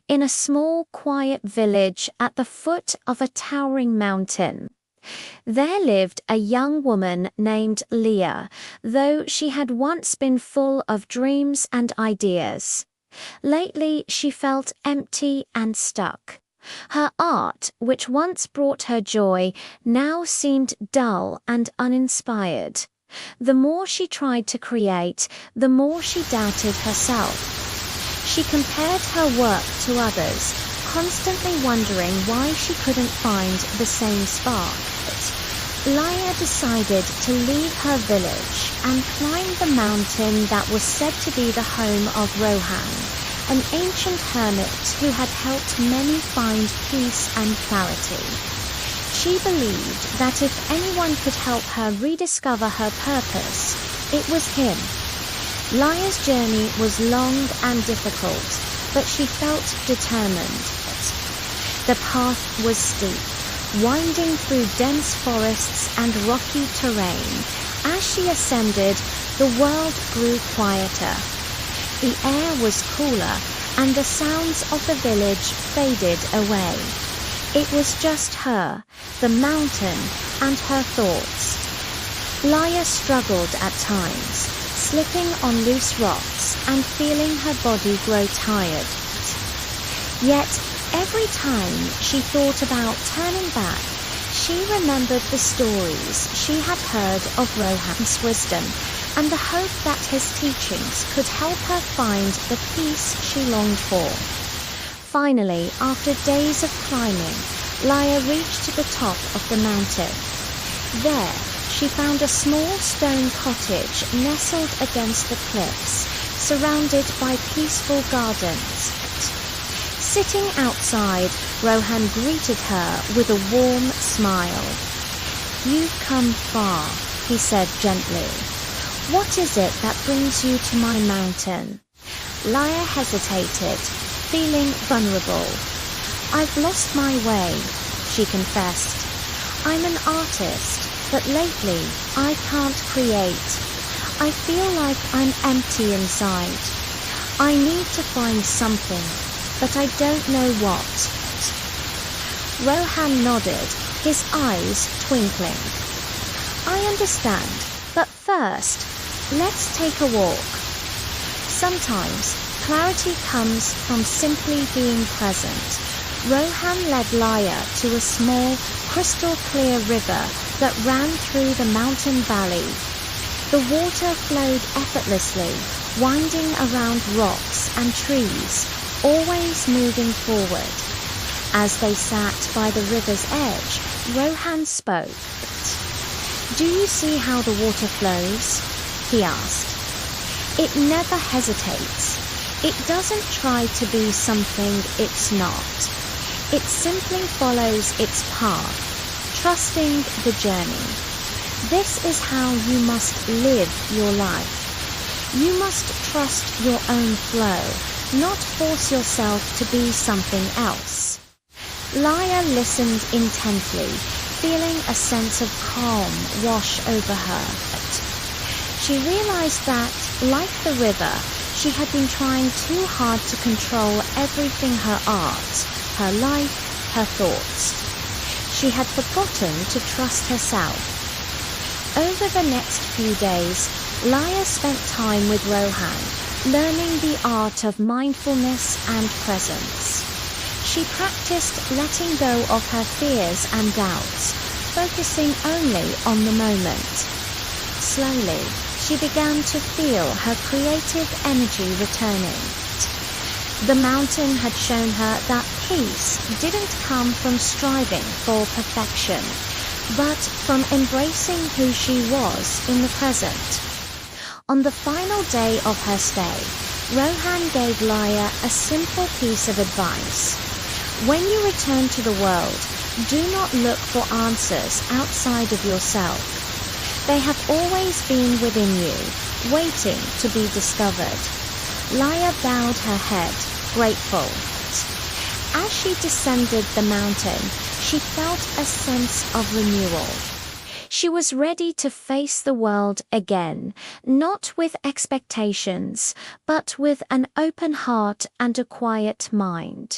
in a small, quiet village at the foot of a towering mountain. There lived a young woman named Leah, though she had once been full of dreams and ideas. Lately, she felt empty and stuck. Her art, which once brought her joy, now seemed dull and uninspired. The more she tried to create, the more she doubted herself. She compared her work to others, constantly wondering why she couldn't find the same spark. Laia decided to leave her village and climb the mountain that was said to be the home of Rohan, an ancient hermit who had helped many find peace and clarity. She believed that if anyone could help her rediscover her purpose, it was him. Laia's journey was long and difficult, but she felt determined. The path was steep, winding through dense forests and rocky terrain. As she ascended, the world grew quieter. The air was cooler, and the sounds of the village faded away. It was just her, the mountain, and her thoughts. Laia struggled at times, slipping on loose rocks and feeling her body grow tired. Yet, every time she thought about turning back, she remembered the stories she had heard of Rohan's wisdom and the hope that his teachings could help her find the peace she longed for. Finally, after days of climbing, Laia reached the top of the mountain. There, she found a small stone cottage nestled against the cliffs, surrounded by peaceful gardens. Sitting outside, Rohan greeted her with a warm smile. "You've come far," he said gently. "What is it that brings you to my mountain?" Laia hesitated, feeling vulnerable. "I've lost my way," she confessed. "I'm an artist, but lately I can't create. I feel like I'm empty inside. I need to find something, but I don't know what." Rohan nodded, his eyes twinkling. "I understand, but first, let's take a walk. Sometimes clarity comes from simply being present." Rohan led Laia to a small, crystal-clear river that ran through the mountain valley. The water flowed effortlessly, winding around rocks and trees, always moving forward. As they sat by the river's edge, Rohan spoke. "Do you see how the water flows?" he asked. "It never hesitates. It doesn't try to be something it's not. It simply follows its path, trusting the journey. This is how you must live your life. You must trust your own flow, not force yourself to be something else." Laia listened intently, feeling a sense of calm wash over her. She realized that, like the river, she had been trying too hard to control everything: her art, her life, her thoughts. She had forgotten to trust herself. Over the next few days, Laia spent time with Rohan, learning the art of mindfulness and presence. She practiced letting go of her fears and doubts, focusing only on the moment. Slowly, she began to feel her creative energy returning. The mountain had shown her that peace didn't come from striving for perfection, but from embracing who she was in the present. On the final day of her stay, Rohan gave Laia a simple piece of advice. When you return to the world, do not look for answers outside of yourself. They have always been within you, waiting to be discovered. Laia bowed her head, grateful. As she descended the mountain, she felt a sense of renewal. She was ready to face the world again, not with expectations, but with an open heart and a quiet mind.